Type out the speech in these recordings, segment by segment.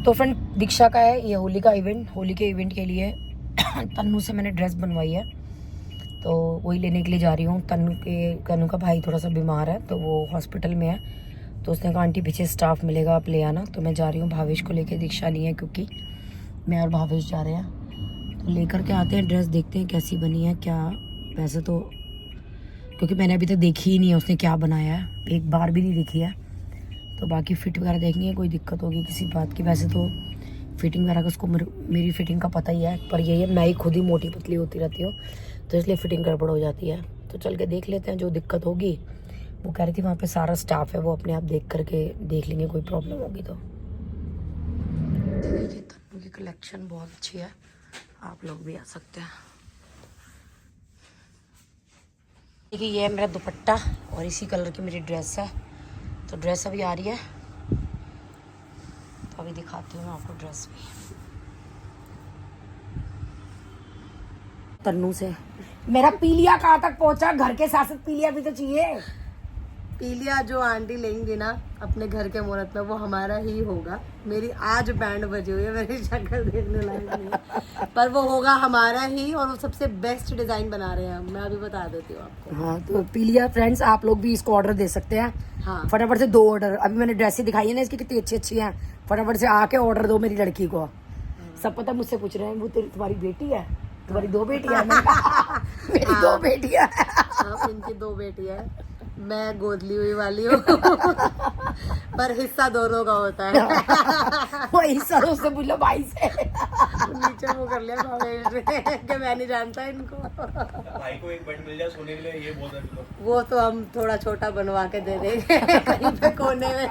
तो फ्रेंड दीक्षा का है ये होली का इवेंट, होली के इवेंट के लिए तन्नू से मैंने ड्रेस बनवाई है, तो वही लेने के लिए जा रही हूँ। तन्नू का भाई थोड़ा सा बीमार है तो वो हॉस्पिटल में है, तो उसने कहा आंटी पीछे स्टाफ मिलेगा, आप ले आना। तो मैं जा रही हूँ, भावेश को लेके, दीक्षा नहीं है क्योंकि मैं और भावेश जा रहे हैं। तो लेकर के आते हैं ड्रेस, देखते हैं कैसी बनी है क्या। वैसे तो क्योंकि मैंने अभी तक देखी ही नहीं है उसने क्या बनाया है, एक बार भी नहीं देखी है, तो बाकी फिट वगैरह देखेंगे, कोई दिक्कत होगी किसी बात की। वैसे तो फिटिंग वगैरह का उसको मेरी फिटिंग का पता ही है, पर यही है मैं ही खुद ही मोटी पतली होती रहती हूँ, तो इसलिए फिटिंग गड़बड़ हो जाती है। तो चल के देख लेते हैं, जो दिक्कत होगी वो कह रही थी वहाँ पे सारा स्टाफ है, वो अपने आप देख करके देख लेंगे, कोई प्रॉब्लम होगी तो। देखिए तन्नू की कलेक्शन बहुत अच्छी है, आप लोग भी आ सकते हैं। देखिए ये है मेरा दुपट्टा और इसी कलर की मेरी ड्रेस है, तो ड्रेस अभी आ रही है, तो अभी दिखाती हूँ मैं आपको ड्रेस भी। तन्नू से मेरा पीलिया कहाँ तक पहुँचा, घर के साथ पीलिया भी तो चाहिए। पीलिया जो आंटी लेंगी ना अपने घर के मुहूर्त में, वो हमारा ही होगा। मेरी आज बैंड बजी हुई है, मेरी शक्ल देखने लायक नहीं है, पर वो होगा हमारा ही, और वो सबसे बेस्ट डिजाइन बना रहे हैं हम, मैं अभी बता देती हूँ आपको। हाँ तो पीलिया फ्रेंड्स आप लोग भी इसको ऑर्डर दे सकते हैं। हाँ फटाफट से 2 ऑर्डर, अभी मैंने ड्रेसें दिखाई है ना इसकी कितनी अच्छी अच्छी हैं, फटाफट से आके ऑर्डर दो मेरी लड़की को। सब पता मुझसे पूछ रहे हैं वो तुम्हारी बेटी है, तुम्हारी 2 बेटियां हैं? मेरी 2 बेटियां हैं। हाँ, इनकी 2 बेटी है, मैं गोद ली हुई वाली हूँ पर हिस्सा दोनों का होता है। वो हिस्सा उससे पूछ लो भाई से। नीचे वो कर लिया भावेश ने कि मैं नहीं जानता इनको। भाई को एक बेड मिल जाए सोने के लिए, ये बोल रहे लो। वो तो हम थोड़ा छोटा बनवा के दे देंगे कहीं पे कोने में।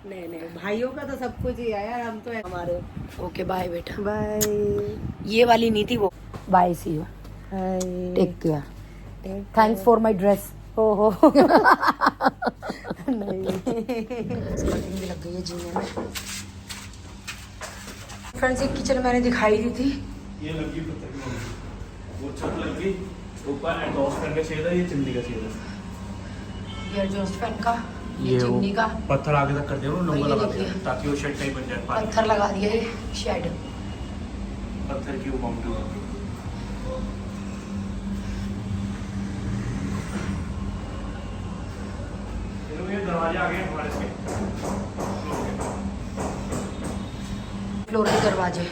नहीं नहीं, भाइयों का तो सब कुछ ही है यार, हम तो है हमारे। ओके बाय बेटा, बाय। ये वाली नहीं थी वो, bye see you, take care, thanks for my dress. ओहो नहीं स्कर्टिंग भी लग गई है जीने में। फ्रेंड्स एक किचन मैंने दिखाई दी थी, ये लगी पत्थर की बनी, वो छत लगी ऊपर एडजॉस्ट फैन का चाहिए था, ये चिमनी का चाहिए था। ये एडजॉस्ट फैन का, ये चिमनी का पत्थर आगे तक कर दिया और नंबर ये लगा देखिए, दिया ताकि वो शेड टाइप बन जाए। पत्थर लगा दिया है, शेड पत्थर की वो बाउंड्री। ये दरवाजे आ गए हमारे से, फ्लोर के दरवाजे।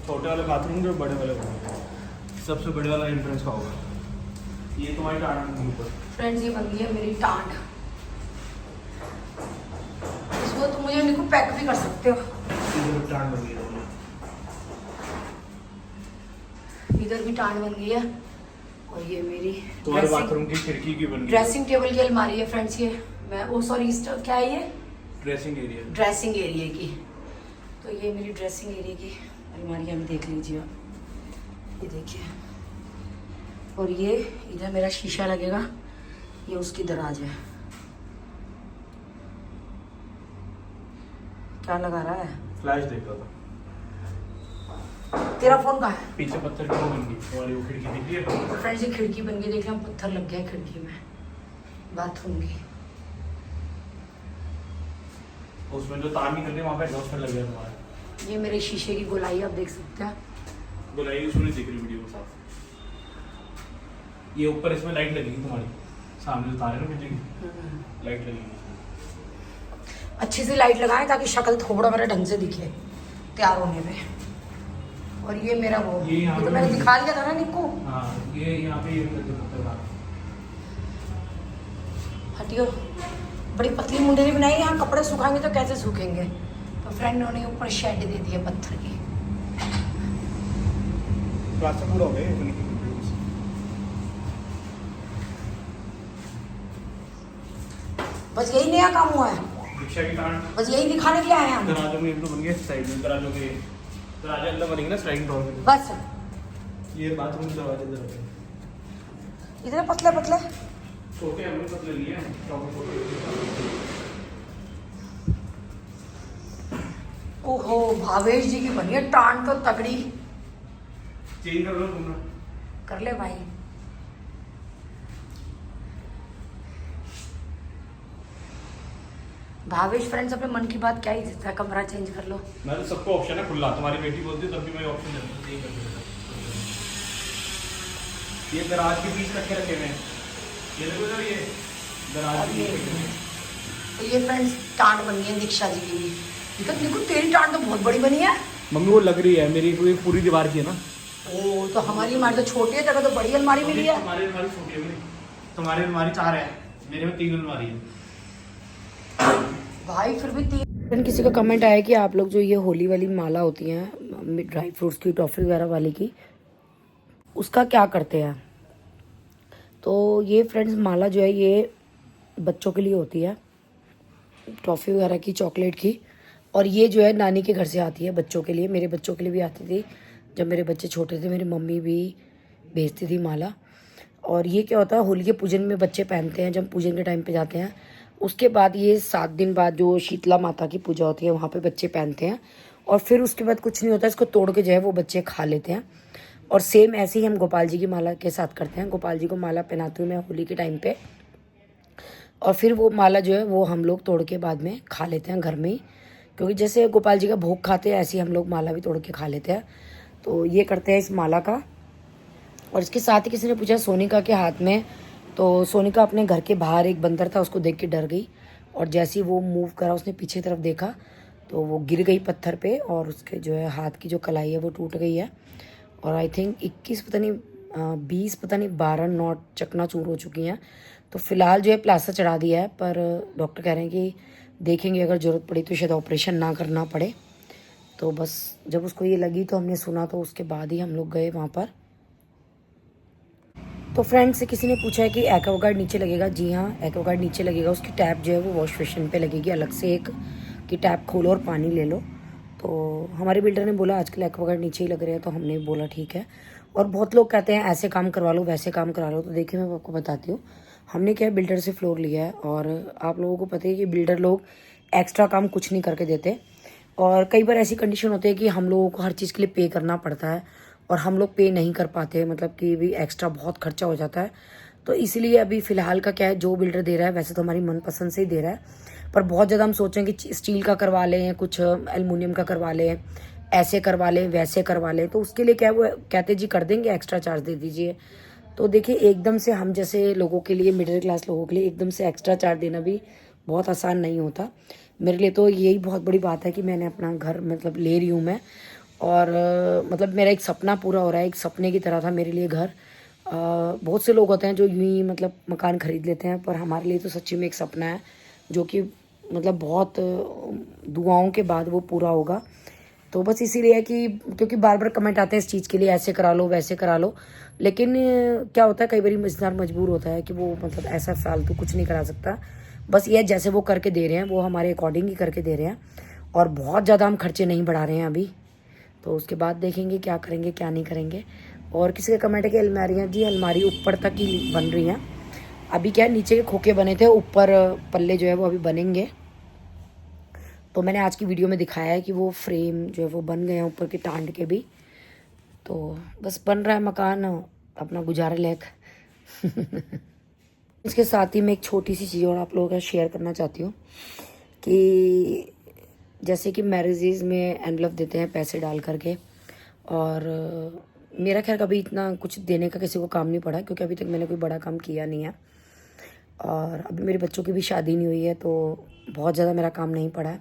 छोटे वाले बाथरूम जो बड़े वाले होंगे, सबसे बड़े वाला एंट्रेंस का होगा। ये तुम्हारी टांड के ऊपर। फ्रेंड्स ये बन गई है मेरी टांड, इसको तुम मुझे इनको पैक भी कर सकते हो। इधर टांड बन गई है, इधर भी टांड बन गई है, और ये मेरी तुम्हारे बाथरूम की खिड़की की बन गई। ड्रेसिंग टेबल की अलमारी है फ्रेंड्स। ये मैं ओ सॉरी क्या है ये, ड्रेसिंग एरिया। ड्रेसिंग एरिया की, तो ये मेरी ड्रेसिंग एरिया की अलमारी है, देख लीजिए आप, ये देखिए। और ये इधर मेरा शीशा लगेगा, ये उसकी दराज है। क्या लगा रहा है? फ्लैश देख रहा था। तेरा फोन कहाँ है? पीछे पत्थर की वो बन गई, तुम्हारी वो खिड़की दिख रही है। तो फ्रेंड्स ये खिड़की बन गई, देख रहे हैं पत्थर लग गया है खिड़की में, बाथरूम की। उसमें जो तार निकल रहे वहाँ पे एडजॉस्ट लग गया तुम्हारा। ये मेरे शीशे की गोलाई आप देख सकते हैं। बुलाई उसमें दिख रही वीडियो के साथ। ये ऊपर इसमें लाइट लगेगी तुम्हारी, सामने जो तार है ना बिजली की, लाइट लगेगी। अच्छी सी लाइट लगाएं ताकि शक्ल थोड़ा मेरा ढंग से दिखे तैयार होने पे। और ये मेरा वो, ये तो मैंने दिखा दिया था ना निक्को। हाँ ये यहाँ पे ये पत्थर का। हटियो, बड़ी पतली मुंडेरी बनाई, यहाँ कपड़े सुखाएंगे तो कैसे सूखेंगे, तो फ्रेंड ने ऊपर शेड दे दिया पत्थर की। रास्ता पूरा हो गया। बस यही नया काम हुआ है, रिक्शा की टांड बस यही दिखाने के लिए आए हैं हम। दरवाजों में एक तो बन गया साइड में, दरवाजों के दरवाजे अंदर बनेंगे ना स्लाइडिंग डोर में। बस ये बाथरूम के दरवाजे इधर इतने पतले पतले, छोटे हमने पतले लिए हैं, छोटे। ओहो भावेश जी की बनी है टांड तो तगड़ी। चेंज कर लो तुम, कर ले भाई। भावेश फ्रेंड्स अपने मन की बात क्या ही देता है, कमरा चेंज कर लो। मैं तो सबको ऑप्शन है खुला, तुम्हारी बेटी बोलती है तब भी मैं ऑप्शन देता हूँ, यही कर देता हूँ। ये दराज के बीच रखे रखे हुए हैं, ये देखो इधर, ये दराज के बीच रखे हुए हैं। तो ये फ्रेंड्स टांड बन गई है दीक्षा जी की भी। देखो तेरी टांड तो बहुत बड़ी बनी है। मम्मी वो लग रही है मेरी, कोई पूरी दीवार की है ना। ओ तो हमारी अलमारी तो छोटी है, तेरा तो बड़ी अलमारी मिली है। तुम्हारी अलमारी छोटी है, तुम्हारी अलमारी 4 है, मेरे में 3 अलमारी है भाई फिर भी 3। किसी का कमेंट आया कि आप लोग जो ये होली वाली माला होती हैं ड्राई फ्रूट्स की, टॉफ़ी वगैरह वाली की, उसका क्या करते हैं। तो ये फ्रेंड्स माला जो है ये बच्चों के लिए होती है, टॉफ़ी वगैरह की, चॉकलेट की। और ये जो है नानी के घर से आती है बच्चों के लिए, मेरे बच्चों के लिए भी आती थी जब मेरे बच्चे छोटे थे, मेरी मम्मी भी भेजती थी माला। और ये क्या होता है, होली के पूजन में बच्चे पहनते हैं, जब पूजन के टाइम पे जाते हैं। उसके बाद ये 7 दिन बाद जो शीतला माता की पूजा होती है वहाँ पे बच्चे पहनते हैं। और फिर उसके बाद कुछ नहीं होता, इसको तोड़ के जो है वो बच्चे खा लेते हैं। और सेम ऐसे ही हम गोपाल जी की माला के साथ करते हैं। गोपाल जी को माला पहनाती हूँ मैं होली के टाइम पे, और फिर वो माला जो है वो हम लोग तोड़ के बाद में खा लेते हैं घर में ही, क्योंकि जैसे गोपाल जी का भोग खाते हैं ऐसे ही हम लोग माला भी तोड़ के खा लेते हैं। तो ये करते हैं इस माला का। और इसके साथ ही किसी ने पूछा सोनिका के हाथ में, तो सोनिका अपने घर के बाहर एक बंदर था उसको देख के डर गई, और जैसे ही वो मूव करा उसने पीछे तरफ देखा तो वो गिर गई पत्थर पे, और उसके जो है हाथ की जो कलाई है वो टूट गई है। और आई थिंक 21 पता नहीं 20 पता नहीं 12 नॉट चकनाचूर हो चुकी हैं। तो फिलहाल जो है प्लास्टर चढ़ा दिया है, पर डॉक्टर कह रहे हैं कि देखेंगे अगर ज़रूरत पड़ी तो शायद ऑपरेशन ना करना पड़े। तो बस जब उसको ये लगी तो हमने सुना, तो उसके बाद ही हम लोग गए वहाँ पर। तो फ्रेंड से किसी ने पूछा है कि एक्वागार्ड नीचे लगेगा। जी हाँ, एक्वागार्ड नीचे लगेगा, उसकी टैप जो है वो वॉश बेसिन पे लगेगी अलग से एक, कि टैप खोलो और पानी ले लो। तो हमारे बिल्डर ने बोला आजकल एक्वागार्ड नीचे ही लग रहे हैं, तो हमने बोला ठीक है। और बहुत लोग कहते हैं ऐसे काम करवा लो वैसे काम करा लो, तो देखिए मैं आपको बताती हूँ। हमने क्या बिल्डर से फ्लोर लिया है, और आप लोगों को पता है कि बिल्डर लोग एक्स्ट्रा काम कुछ नहीं करके देते। और कई बार ऐसी कंडीशन होती है कि हम लोगों को हर चीज़ के लिए पे करना पड़ता है, और हम लोग पे नहीं कर पाते, मतलब कि भी एक्स्ट्रा बहुत खर्चा हो जाता है। तो इसलिए अभी फ़िलहाल का क्या है, जो बिल्डर दे रहा है वैसे तो हमारी मनपसंद से ही दे रहा है, पर बहुत ज़्यादा हम सोचें कि स्टील का करवा लें, कुछ एल्युमिनियम का करवा लें, ऐसे करवा लें वैसे करवा लें, तो उसके लिए क्या है वो कहते जी कर देंगे, एक्स्ट्रा चार्ज दे दीजिए। तो देखिए एकदम से हम जैसे लोगों के लिए, मिडिल क्लास लोगों के लिए एकदम से एक्स्ट्रा चार्ज देना भी बहुत आसान नहीं होता। मेरे लिए तो यही बहुत बड़ी बात है कि मैंने अपना घर मतलब ले रही हूँ मैं, और मतलब मेरा एक सपना पूरा हो रहा है। एक सपने की तरह था मेरे लिए घर। बहुत से लोग होते हैं जो यूं ही मतलब मकान खरीद लेते हैं, पर हमारे लिए तो सच्ची में एक सपना है, जो कि मतलब बहुत दुआओं के बाद वो पूरा होगा। तो बस इसीलिए है कि क्योंकि बार बार कमेंट आते हैं इस चीज़ के लिए, ऐसे करा लो वैसे करा लो, लेकिन क्या होता है कई बार मज़दार मजबूर होता है कि वो मतलब ऐसा फालतू कुछ नहीं करा सकता। बस ये जैसे वो करके दे रहे हैं वो हमारे अकॉर्डिंग ही करके दे रहे हैं, और बहुत ज़्यादा हम खर्चे नहीं बढ़ा रहे हैं अभी। तो उसके बाद देखेंगे क्या करेंगे क्या नहीं करेंगे। और किसी का कमेंट है कि अलमारियाँ, जी अलमारी ऊपर तक ही बन रही हैं। अभी क्या है नीचे के खोखे बने थे, ऊपर पल्ले जो है वो अभी बनेंगे। तो मैंने आज की वीडियो में दिखाया है कि वो फ्रेम जो है वो बन गए हैं ऊपर के टांड के भी। तो बस बन रहा है मकान अपना गुजारे लायक। इसके साथ ही मैं एक छोटी सी चीज़ और आप लोगों का शेयर करना चाहती हूँ कि जैसे कि मैरिजेज़ में एनवलप देते हैं पैसे डाल करके, और मेरा खैर कभी इतना कुछ देने का किसी को काम नहीं पड़ा, क्योंकि अभी तक मैंने कोई बड़ा काम किया नहीं है, और अभी मेरे बच्चों की भी शादी नहीं हुई है, तो बहुत ज़्यादा मेरा काम नहीं पड़ा है।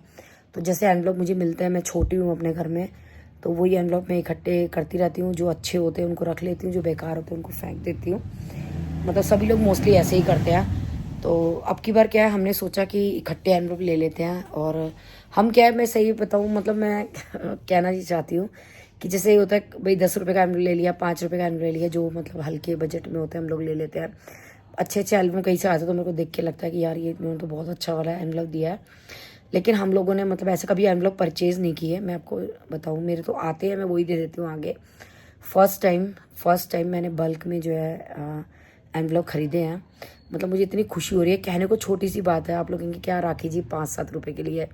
तो जैसे एनवलप मुझे मिलते हैं, मैं छोटी हूँ अपने घर में, तो वही एनवलप मैं इकट्ठे करती रहती हूँ। जो अच्छे होते हैं उनको रख लेती हूँ, जो बेकार होते हैं उनको फेंक देती हूँ। मतलब सभी लोग मोस्टली ऐसे ही करते हैं। तो अब की बार क्या है, हमने सोचा कि इकट्ठे एनवलप ले लेते हैं। और हम क्या है, मैं सही बताऊँ मतलब मैं कहना ही चाहती हूँ कि जैसे होता है भाई 10 रुपये का एनवलप ले लिया, 5 रुपये का एनवलप ले लिया, जो मतलब हल्के बजट में होते हैं हम लोग ले लेते हैं। अच्छे अच्छे एल्बम कहीं से आते तो मेरे को देख के लगता है कि यार ये इन्होंने तो बहुत अच्छा वाला एनवलप दिया है। लेकिन हम लोगों ने मतलब ऐसे कभी एनवलप परचेज़ नहीं की है। मैं आपको बताऊँ मेरे तो आते हैं, मैं वही दे देती हूँ आगे। फर्स्ट टाइम मैंने बल्क में जो है एनवलप ख़रीदे हैं। मतलब मुझे इतनी खुशी हो रही है, कहने को छोटी सी बात है। आप लोग कहेंगे क्या राखी जी 5-7 रुपये के लिए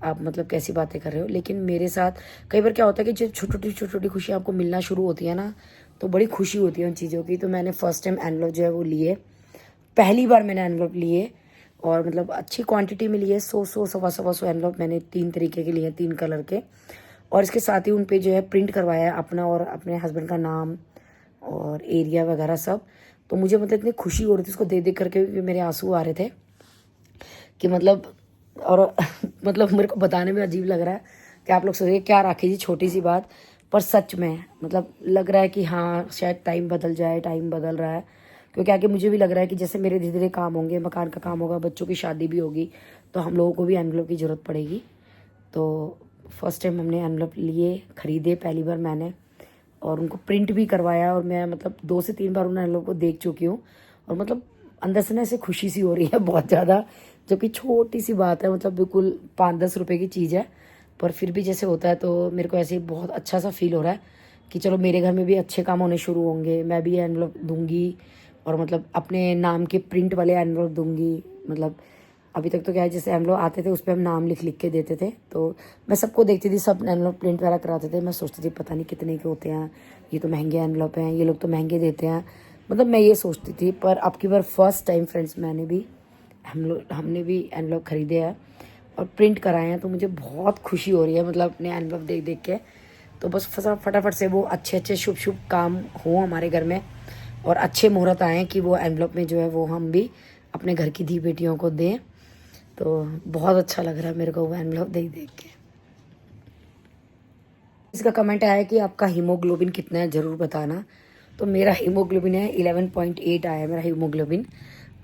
आप मतलब कैसी बातें कर रहे हो, लेकिन मेरे साथ कई बार क्या होता है कि जब छोटी छोटी खुशी आपको मिलना शुरू होती है ना, तो बड़ी खुशी होती है उन चीज़ों की। तो मैंने फर्स्ट टाइम एनवलप जो है वो लिए, पहली बार मैंने एनवलप लिए, और मतलब अच्छी क्वांटिटी मिली है। 100 सवा सौ एनवलप मैंने 3 तरीके के लिए, 3 कलर के। और इसके साथ ही उन पे जो है प्रिंट करवाया है अपना और अपने हस्बैंड का नाम और एरिया वगैरह सब। तो मुझे मतलब इतनी खुशी हो रही थी उसको देख देख करके भी, मेरे आंसू आ रहे थे कि मतलब, और मतलब मेरे को बताने में अजीब लग रहा है कि आप लोग सोचिए क्या राखी जी छोटी सी बात, पर सच में मतलब लग रहा है कि हाँ शायद टाइम बदल जाए, टाइम बदल रहा है। क्योंकि आगे मुझे भी लग रहा है कि जैसे मेरे धीरे धीरे काम होंगे, मकान का काम होगा, बच्चों की शादी भी होगी, तो हम लोगों को भी एनवलप की ज़रूरत पड़ेगी। तो फर्स्ट टाइम हमने एनवलप लिए, ख़रीदे पहली बार मैंने, और उनको प्रिंट भी करवाया। और मैं मतलब 2 से 3 बार उन एनवलप को देख चुकी हूँ, और मतलब अंदर से ना ऐसे खुशी सी हो रही है बहुत ज़्यादा, जो कि छोटी सी बात है, मतलब बिल्कुल 5-10 रुपए की चीज़ है, पर फिर भी जैसे होता है तो मेरे को ऐसे बहुत अच्छा सा फील हो रहा है कि चलो मेरे घर में भी अच्छे काम होने शुरू होंगे, मैं भी एनवलप दूंगी, और मतलब अपने नाम के प्रिंट वाले एनवलप दूंगी। मतलब अभी तक तो क्या है, जैसे एनवलप आते थे उस पर हम नाम लिख लिख के देते थे, तो मैं सबको देखती थी, सब एनवलप प्रिंट वगैरह कराते थे, मैं सोचती थी पता नहीं कितने के होते हैं, ये तो महंगे एनवलप हैं, ये लोग तो महंगे देते हैं, मतलब मैं ये सोचती थी। पर अब की बार फर्स्ट टाइम फ्रेंड्स हमने भी एनवलप खरीदे हैं और प्रिंट कराए हैं, तो मुझे बहुत खुशी हो रही है मतलब अपने एनवलप देख देख के। तो बस फटाफट से वो अच्छे शुभ शुभ काम हो हमारे घर में, और अच्छे मुहूर्त आएँ कि वो एनवलप में जो है वो हम भी अपने घर की धी बेटियों को दें। तो बहुत अच्छा लग रहा है मेरे को वो एनवलप देख देख के। इसका कमेंट आया है कि आपका हीमोग्लोबिन कितना है, ज़रूर बताना। तो मेरा हीमोग्लोबिन है 11.8 आया है मेरा हीमोग्लोबिन।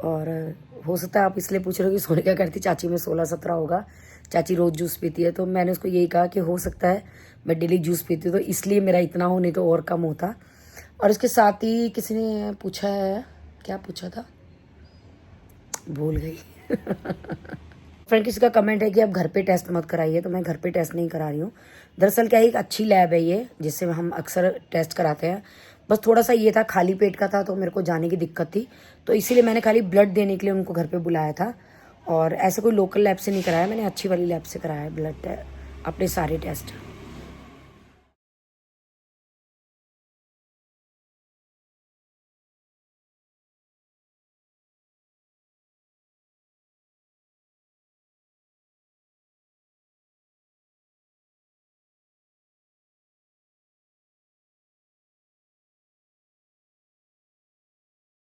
और हो सकता है आप इसलिए पूछ रहे हो कि सोने क्या करती, चाची में 16-17 होगा, चाची रोज़ जूस पीती है। तो मैंने उसको यही कहा कि हो सकता है मैं डेली जूस पीती हूँ, तो इसलिए मेरा इतना हो, नहीं तो और कम होता। और इसके साथ ही किसी ने पूछा है, क्या पूछा था भूल गई फ्रेंड, किसी का कमेंट है कि आप घर पे टेस्ट मत कराइए, तो मैं घर पे टेस्ट नहीं करा रही हूँ। दरअसल क्या है, एक अच्छी लैब है ये जिससे हम अक्सर टेस्ट कराते हैं। बस थोड़ा सा ये था, खाली पेट का था, तो मेरे को जाने की दिक्कत थी, तो इसीलिए मैंने खाली ब्लड देने के लिए उनको घर पे बुलाया था। और ऐसे कोई लोकल लैब से नहीं कराया मैंने, अच्छी वाली लैब से कराया है ब्लड अपने सारे टेस्ट।